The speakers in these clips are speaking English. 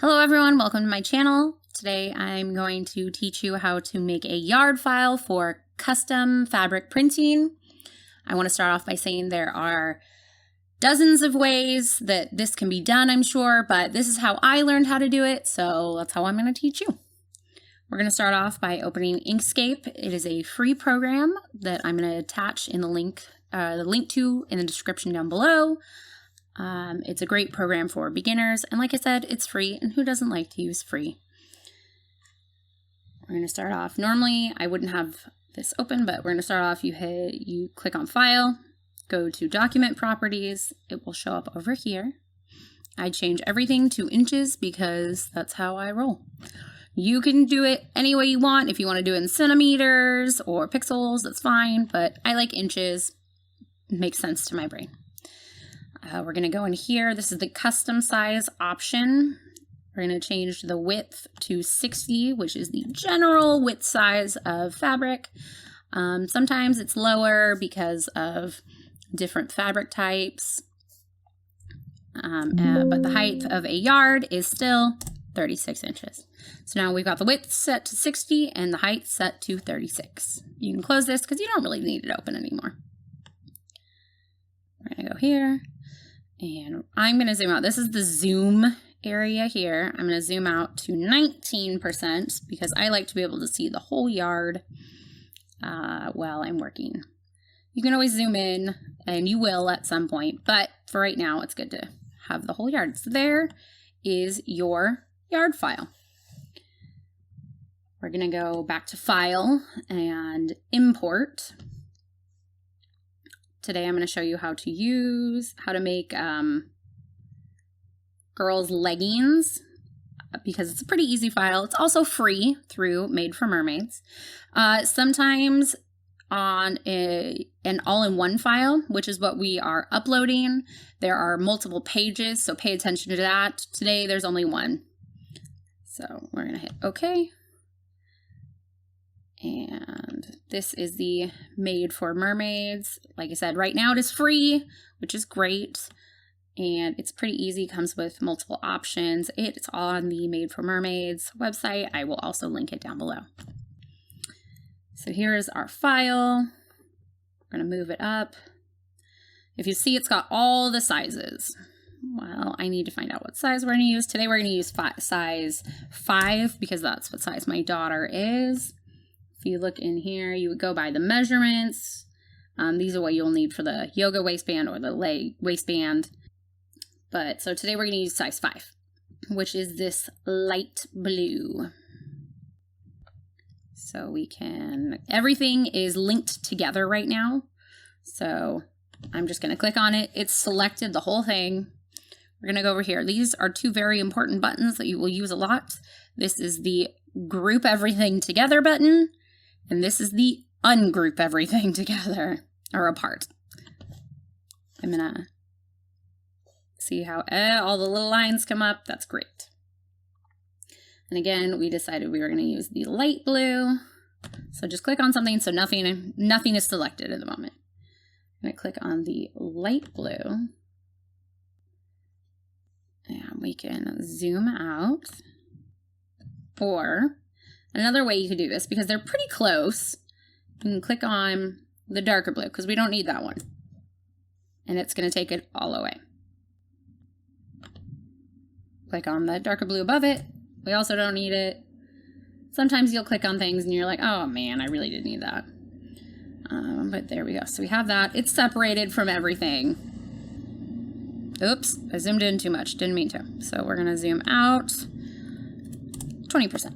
Hello everyone, welcome to my channel. Today I'm going to teach you how to make a yard file for custom fabric printing. I want to start off by saying there are dozens of ways that this can be done, I'm sure, but this is how I learned how to do it, so that's how I'm going to teach you. We're going to start off by opening Inkscape. It is a free program that I'm going to attach in the link to in the description down below. It's a great program for beginners, and like I said, it's free, and who doesn't like to use free? We're going to start off. Normally, I wouldn't have this open, but we're going to start off. You click on File, go to Document Properties. It will show up over here. I change everything to inches because that's how I roll. You can do it any way you want. If you want to do it in centimeters or pixels, that's fine, but I like inches. It makes sense to my brain. We're going to go in here. This is the custom size option. We're going to change the width to 60, which is the general width size of fabric. Sometimes it's lower because of different fabric types, but the height of a yard is still 36 inches. So now we've got the width set to 60 and the height set to 36. You can close this because you don't really need it open anymore. We're going to go here. And I'm going to zoom out. This is the zoom area here. I'm going to zoom out to 19% because I like to be able to see the whole yard while I'm working. You can always zoom in, and you will at some point, but for right now, it's good to have the whole yard. So there is your yard file. We're going to go back to File and Import. Today I'm going to show you how to make girls' leggings because it's a pretty easy file. It's also free through Made for Mermaids. Sometimes on an all-in-one file, which is what we are uploading, there are multiple pages, so pay attention to that. Today there's only one. So we're going to hit OK. And this is the Made for Mermaids. Like I said, right now it is free, which is great. And it's pretty easy. It comes with multiple options. It's on the Made for Mermaids website. I will also link it down below. So here's our file. We're going to move it up. If you see, it's got all the sizes. Well, I need to find out what size we're going to use. Today we're going to use size 5 because that's what size my daughter is. If you look in here, you would go by the measurements. These are what you'll need for the yoga waistband or the leg waistband. But so today we're going to use size 5, which is this light blue. So everything is linked together right now. So I'm just going to click on it. It's selected the whole thing. We're going to go over here. These are two very important buttons that you will use a lot. This is the Group Everything Together button. And this is the ungroup everything together or apart. I'm going to see how all the little lines come up. That's great. And again, we decided we were going to use the light blue. So just click on something so nothing is selected at the moment. I'm going to click on the light blue. And we can zoom out. Or another way you could do this, because they're pretty close, you can click on the darker blue, because we don't need that one. And it's going to take it all away. Click on the darker blue above it. We also don't need it. Sometimes you'll click on things and you're like, oh man, I really did need that. But there we go. So we have that. It's separated from everything. Oops, I zoomed in too much. Didn't mean to. So we're going to zoom out 20%.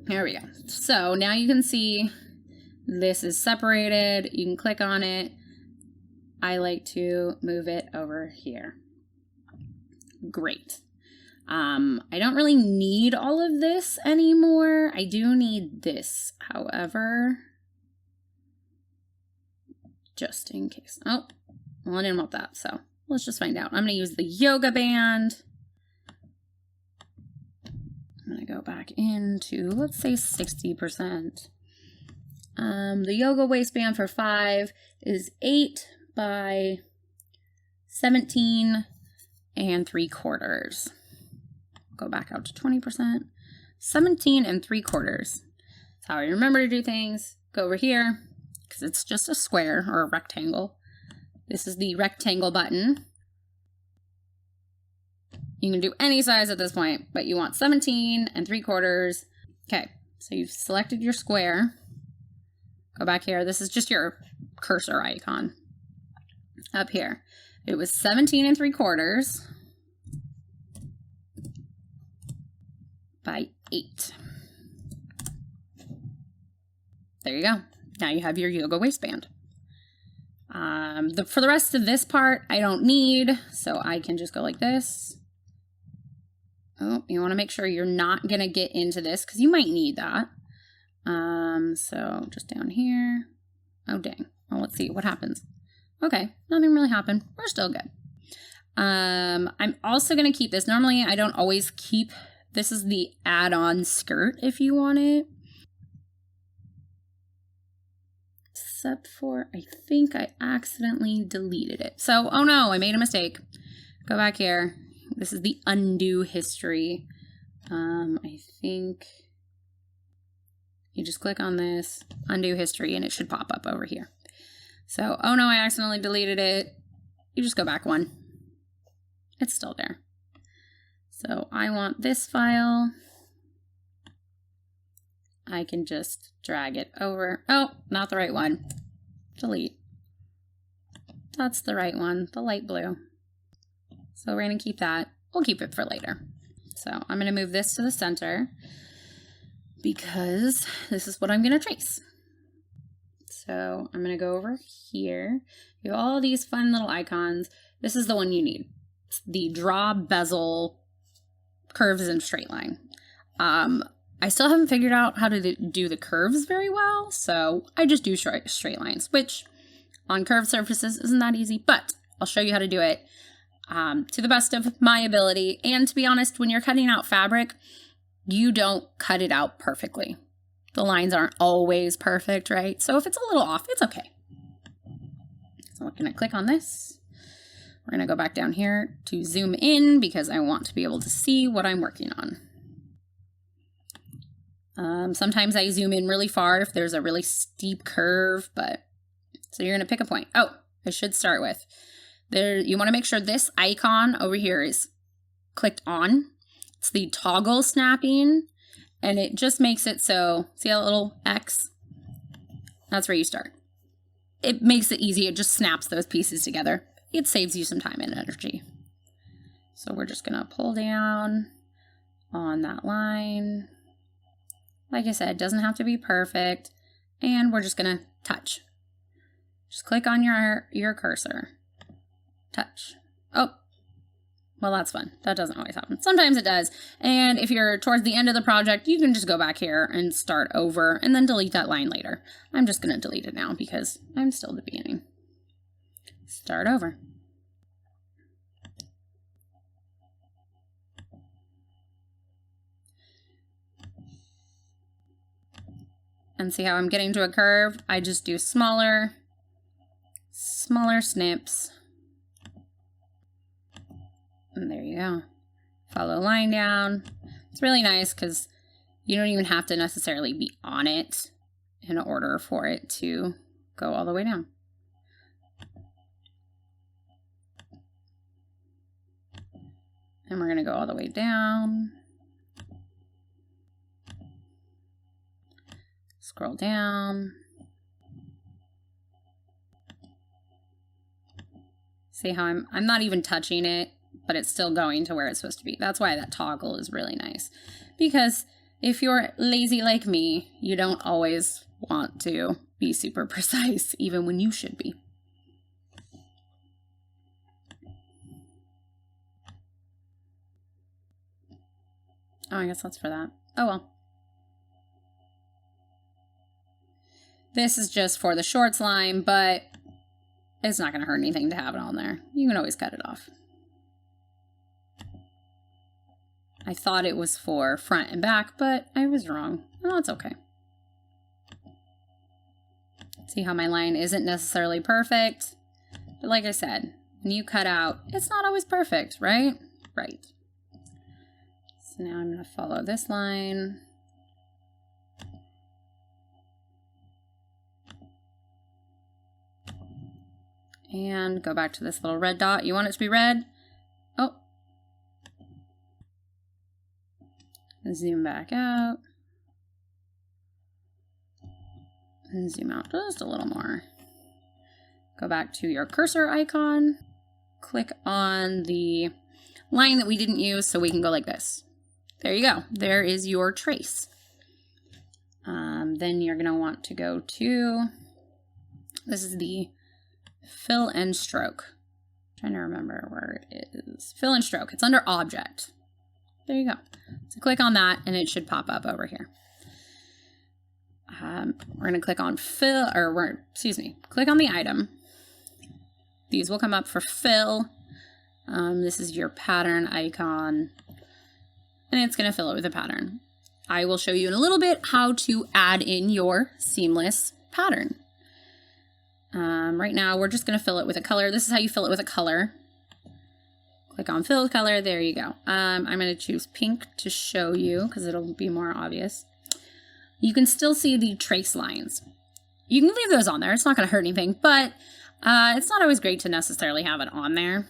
There we go. So now you can see this is separated. You can click on it. I like to move it over here. Great. I don't really need all of this anymore. I do need this, however, just in case. Oh, well, I didn't want that, so let's just find out. I'm going to use the yoga band. I'm going to go back into, let's say 60%. The yoga waistband for 5 is 8 by 17 3/4. Go back out to 20%. 17 3/4. That's how I remember to do things. Go over here, because it's just a square or a rectangle. This is the rectangle button. You can do any size at this point, but you want 17 3/4. Okay, so you've selected your square. Go back here. This is just your cursor icon. Up here, it was 17 3/4 by 8. There you go. Now you have your yoga waistband. For the rest of this part, I don't need, so I can just go like this. Oh, you want to make sure you're not going to get into this because you might need that. So just down here. Oh, dang. Well, let's see what happens. Okay, nothing really happened. We're still good. I'm also going to keep this. Normally, I don't always keep. This is the add-on skirt if you want it. Except for, I think I accidentally deleted it. So, oh no, I made a mistake. Go back here. This is the undo history. I think you just click on this, undo history, and it should pop up over here. So, oh no, I accidentally deleted it. You just go back one. It's still there. So I want this file. I can just drag it over. Oh, not the right one. Delete. That's the right one, the light blue. So we're going to keep that. We'll keep it for later. So I'm going to move this to the center because this is what I'm going to trace. So I'm going to go over here. You have all these fun little icons. This is the one you need. It's the draw bezel curves and straight line. I still haven't figured out how to do the curves very well, so I just do straight lines, which on curved surfaces isn't that easy, but I'll show you how to do it to the best of my ability. And to be honest, when you're cutting out fabric, you don't cut it out perfectly. The lines aren't always perfect, right? So if it's a little off, it's okay. So we're gonna click on this. We're gonna go back down here to zoom in because I want to be able to see what I'm working on. Sometimes I zoom in really far if there's a really steep curve, but so you're gonna pick a point. Oh, I should start with there. You want to make sure this icon over here is clicked on. It's the toggle snapping, and it just makes it so, see that little X? That's where you start. It makes it easy. It just snaps those pieces together. It saves you some time and energy. So we're just gonna pull down on that line. Like I said, it doesn't have to be perfect. And we're just gonna touch. Just click on your cursor. Touch. Oh, well, that's fun. That doesn't always happen. Sometimes it does. And if you're towards the end of the project, you can just go back here and start over and then delete that line later. I'm just gonna delete it now because I'm still at the beginning. Start over. And see how I'm getting to a curve? I just do smaller snips. And there you go. Follow the line down. It's really nice because you don't even have to necessarily be on it in order for it to go all the way down. And we're going to go all the way down. Scroll down. See how I'm not even touching it, but it's still going to where it's supposed to be. That's why that toggle is really nice. Because if you're lazy like me, you don't always want to be super precise, even when you should be. Oh, I guess that's for that. Oh well. This is just for the shorts line, but it's not going to hurt anything to have it on there. You can always cut it off. I thought it was for front and back, but I was wrong. Well, it's okay. See how my line isn't necessarily perfect? But like I said, when you cut out, it's not always perfect, right? Right. So now I'm going to follow this line. And go back to this little red dot. You want it to be red? Oh. Zoom back out. And zoom out just a little more. Go back to your cursor icon. Click on the line that we didn't use so we can go like this. There you go. There is your trace. Then you're going to want to go to, this is the fill and stroke. I'm trying to remember where it is. Fill and stroke. It's under object. There you go. So click on that and it should pop up over here. We're going to click on fill, or click on the item. These will come up for fill. This is your pattern icon, and it's going to fill it with a pattern. I will show you in a little bit how to add in your seamless pattern. Right now, we're just going to fill it with a color. This is how you fill it with a color. Click on fill with color. There you go. I'm going to choose pink to show you because it'll be more obvious. You can still see the trace lines. You can leave those on there. It's not going to hurt anything, but it's not always great to necessarily have it on there.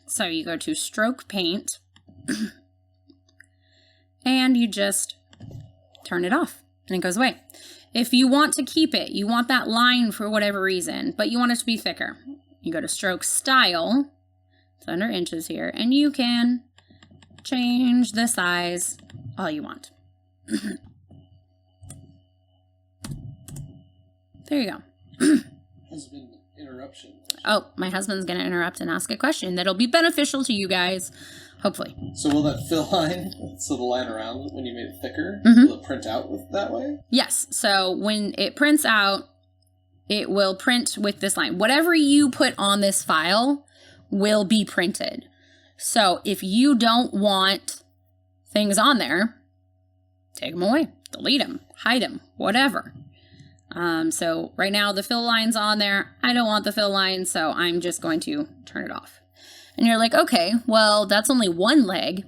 So you go to stroke paint and you just turn it off and it goes away. If you want to keep it, you want that line for whatever reason, but you want it to be thicker, you go to stroke style. It's under inches here, and you can change the size all you want. There you go. Husband interruption. Oh, my husband's going to interrupt and ask a question that'll be beneficial to you guys, hopefully. So will that fill line, so the line around when you made it thicker, will it print out that way? Yes. So when it prints out, it will print with this line. Whatever you put on this file will be printed. So if you don't want things on there, take them away, delete them, hide them, whatever. So right now the fill line's on there. I don't want the fill line, so I'm just going to turn it off. And you're like, okay, well, that's only one leg.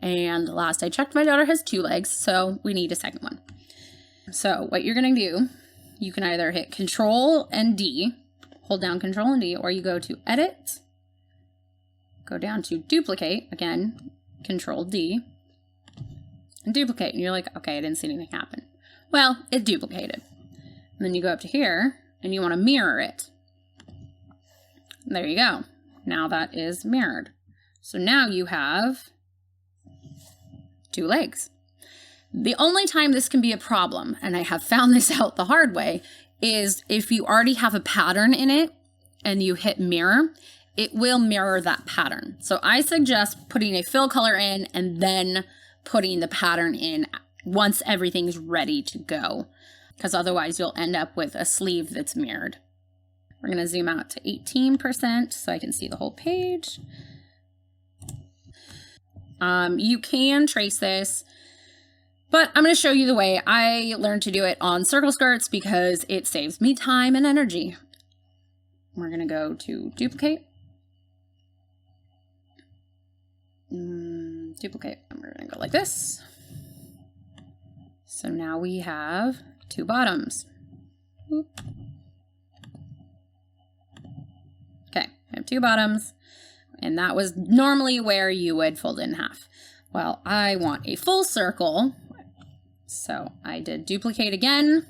And last I checked, my daughter has 2 legs, so we need a second one. So what you're going to do, you can either hit Control and D, hold down Control and D, or you go to Edit, go down to Duplicate, again, Control D, and duplicate. And you're like, okay, I didn't see anything happen. Well, it duplicated. And then you go up to here and you want to mirror it. There you go. Now that is mirrored. So now you have 2 legs. The only time this can be a problem, and I have found this out the hard way, is if you already have a pattern in it and you hit mirror, it will mirror that pattern. So I suggest putting a fill color in and then putting the pattern in once everything's ready to go, because otherwise you'll end up with a sleeve that's mirrored. We're going to zoom out to 18% so I can see the whole page. You can trace this, but I'm going to show you the way I learned to do it on circle skirts because it saves me time and energy. We're going to go to duplicate. Duplicate. And we're going to go like this. So now we have 2 bottoms. Oop. Okay, I have 2 bottoms, and that was normally where you would fold it in half. Well, I want a full circle, so I did duplicate again.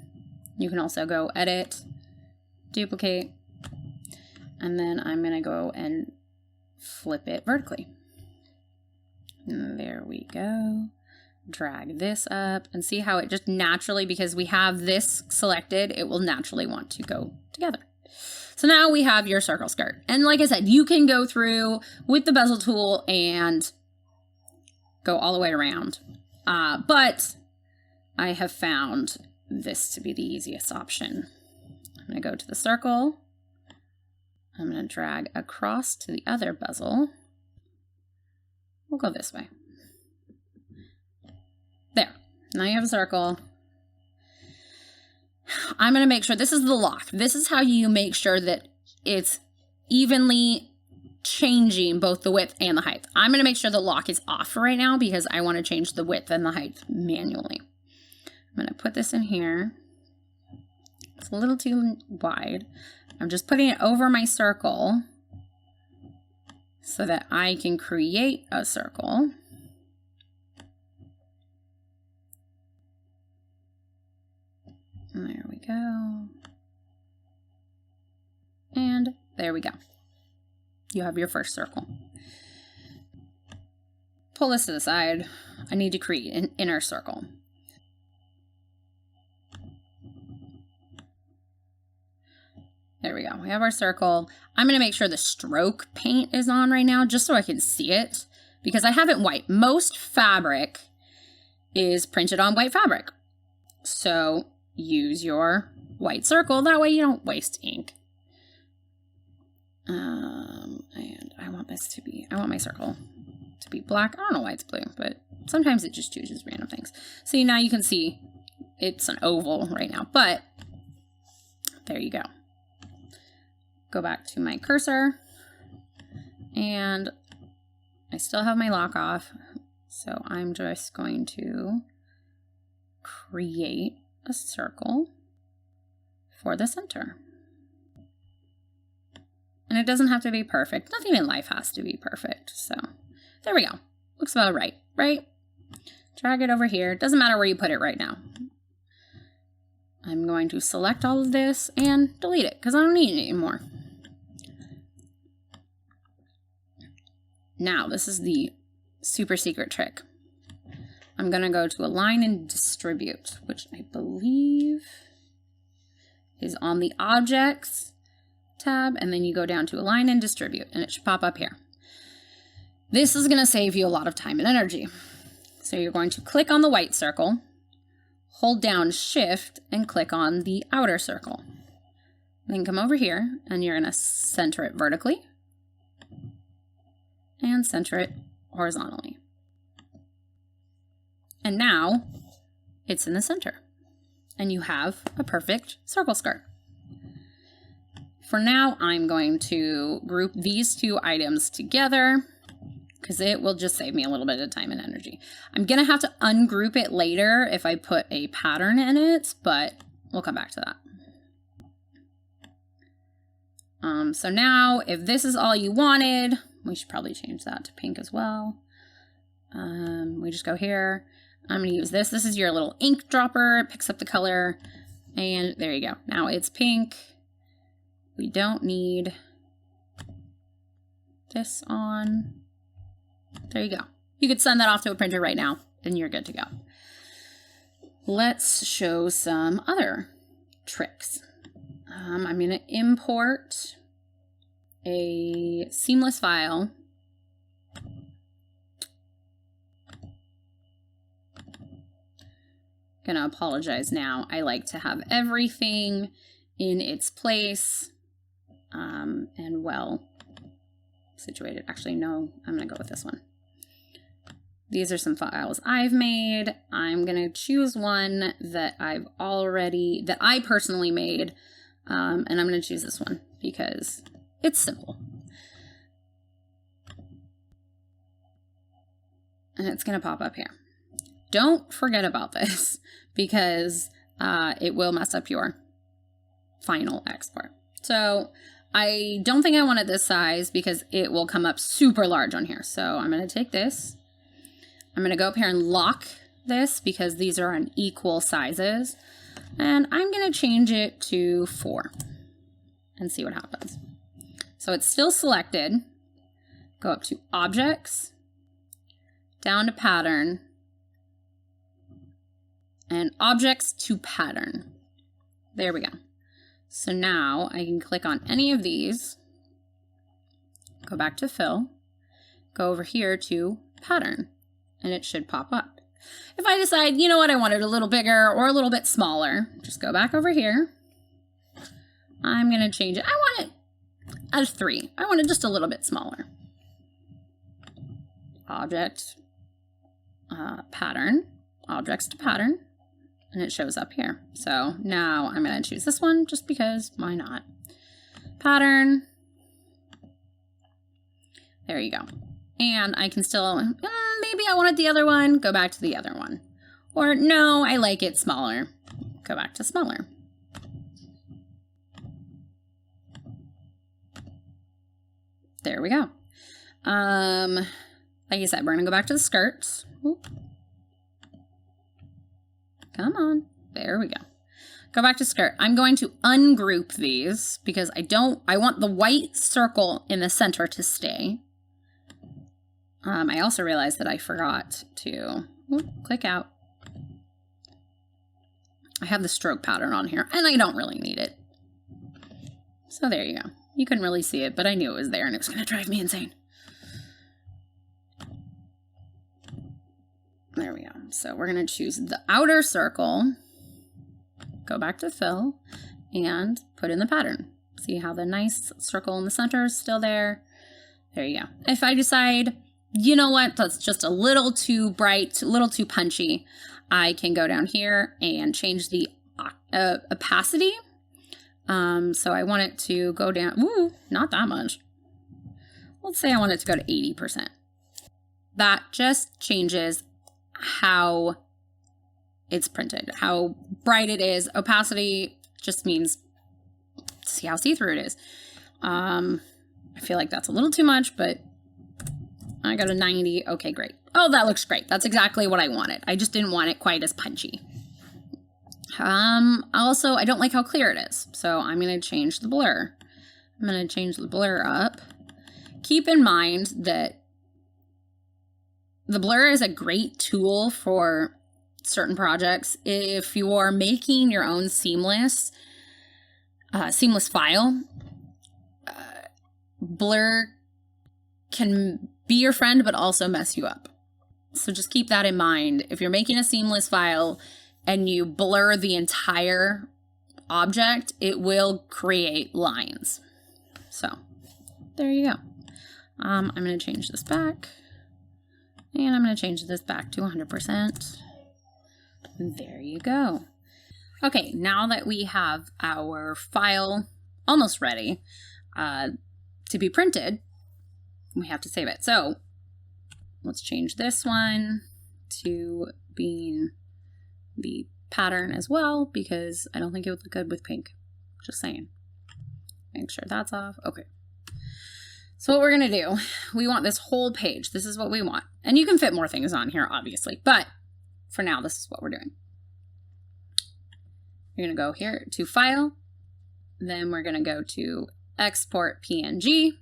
You can also go edit, duplicate, and then I'm going to go and flip it vertically. And there we go. Drag this up and see how it just naturally, because we have this selected, it will naturally want to go together. So now we have your circle skirt. And like I said, you can go through with the bezel tool and go all the way around. But I have found this to be the easiest option. I'm going to go to the circle. I'm going to drag across to the other bezel. We'll go this way. There. Now you have a circle. I'm going to make sure this is the lock. This is how you make sure that it's evenly changing both the width and the height. I'm going to make sure the lock is off for right now because I want to change the width and the height manually. I'm going to put this in here. It's a little too wide. I'm just putting it over my circle so that I can create a circle. There we go. And there we go. You have your first circle. Pull this to the side. I need to create an inner circle. There we go. We have our circle. I'm going to make sure the stroke paint is on right now just so I can see it because I have it white. Most fabric is printed on white fabric. So use your white circle. That way you don't waste ink. And I want my circle to be black. I don't know why it's blue, but sometimes it just chooses random things. See, now you can see it's an oval right now, but there you go. Go back to my cursor and I still have my lock off. So I'm just going to create a circle for the center. And it doesn't have to be perfect. Nothing in life has to be perfect. So there we go. Looks about right, right? Drag it over here. Doesn't matter where you put it right now. I'm going to select all of this and delete it because I don't need it anymore. Now, this is the super secret trick. I'm going to go to Align and Distribute, which I believe is on the Objects tab, and then you go down to Align and Distribute, and it should pop up here. This is going to save you a lot of time and energy. So you're going to click on the white circle, hold down Shift, and click on the outer circle. Then come over here, and you're going to center it vertically, and center it horizontally. And now it's in the center, and you have a perfect circle skirt. For now, I'm going to group these two items together because it will just save me a little bit of time and energy. I'm going to have to ungroup it later if I put a pattern in it, but we'll come back to that. So now, if this is all you wanted, we should probably change that to pink as well. We just go here. I'm going to use this. This is your little ink dropper. It picks up the color, and there you go. Now it's pink. We don't need this on. There you go. You could send that off to a printer right now, and you're good to go. Let's show some other tricks. I'm going to import a seamless file. Gonna apologize now. I like to have everything in its place and well situated. Actually, no, I'm gonna go with this one. These are some files I've made. I'm gonna choose one that I personally made, and I'm gonna choose this one because it's simple. And it's gonna pop up here. Don't forget about this because it will mess up your final export. So I don't think I want it this size because it will come up super large on here. So I'm going to take this. I'm going to go up here and lock this because these are on equal sizes. And I'm going to change it to 4 and see what happens. So it's still selected. Go up to Objects, down to Pattern, and Objects to Pattern. There we go. So now I can click on any of these, go back to Fill, go over here to Pattern, and it should pop up. If I decide, you know what, I want it a little bigger or a little bit smaller, just go back over here. I'm going to change it. I want it as 3. I want it just a little bit smaller. Object, Pattern, Objects to Pattern. And it shows up here. So now I'm going to choose this one just because why not? Pattern. There you go. And I can still, maybe I wanted the other one, go back to the other one. Or no, I like it smaller. Go back to smaller. There we go. Like I said, we're going to go back to the skirts. Oop. Come on. There we go. Go back to skirt. I'm going to ungroup these because I want the white circle in the center to stay. I also realized that I forgot to click out. I have the stroke pattern on here and I don't really need it. So there you go. You couldn't really see it, but I knew it was there and it was going to drive me insane. There we go. So we're going to choose the outer circle, go back to fill, and put in the pattern. See how the nice circle in the center is still there? There you go. If I decide, you know what, that's just a little too bright, a little too punchy, I can go down here and change the opacity. So I want it to go down, ooh, not that much. Let's say I want it to go to 80%. That just changes how it's printed, how bright it is. Opacity just means see how see-through it is. I feel like that's a little too much, but I got a 90. Okay, great. Oh, that looks great. That's exactly what I wanted. I just didn't want it quite as punchy. Also, I don't like how clear it is, so I'm going to change the blur. I'm going to change the blur up. Keep in mind that the blur is a great tool for certain projects. If you're making your own seamless file, blur can be your friend, but also mess you up. So just keep that in mind. If you're making a seamless file and you blur the entire object, it will create lines. So there you go. I'm going to change this back. And I'm going to change this back to 100%. And there you go. Okay, now that we have our file almost ready to be printed, we have to save it. So let's change this one to being the pattern as well, because I don't think it would look good with pink. Just saying. Make sure that's off. Okay. So what we're going to do, we want this whole page. This is what we want. And you can fit more things on here, obviously. But for now, this is what we're doing. You're going to go here to File. Then we're going to go to Export PNG.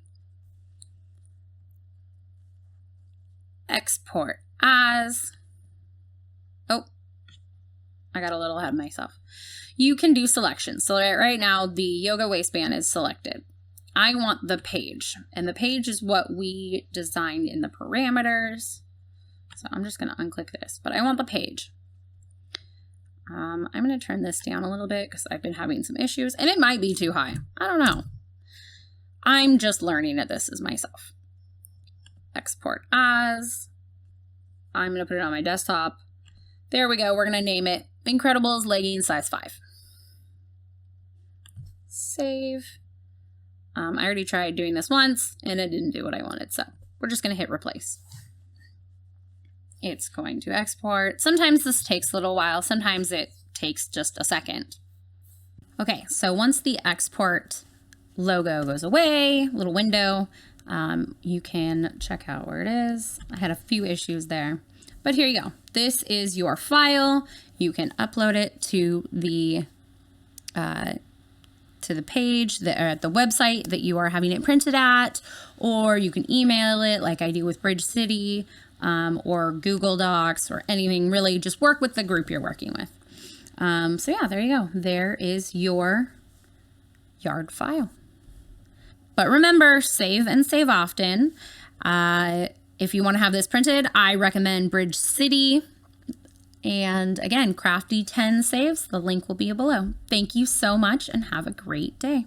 Export as. Oh, I got a little ahead of myself. You can do selections. So right now, the yoga waistband is selected. I want the page, and the page is what we designed in the parameters. So I'm just going to unclick this, but I want the page. I'm going to turn this down a little bit because I've been having some issues, and it might be too high. I don't know. I'm just learning at this as myself. Export as. I'm going to put it on my desktop. There we go. We're going to name it Incredibles Leggings Size 5. Save. I already tried doing this once, and it didn't do what I wanted, so we're just going to hit replace. It's going to export. Sometimes this takes a little while. Sometimes it takes just a second. Okay, so once the export logo goes away, little window, you can check out where it is. I had a few issues there, but here you go. This is your file. You can upload it to the page or at the website that you are having it printed at, or you can email it like I do with Bridge City, or Google Docs or anything. Really just work with the group you're working with. So yeah, there you go. There is your yard file. But remember, save and save often. If you want to have this printed, I recommend Bridge City. And again, Crafty 10 saves. The link will be below. Thank you so much and have a great day.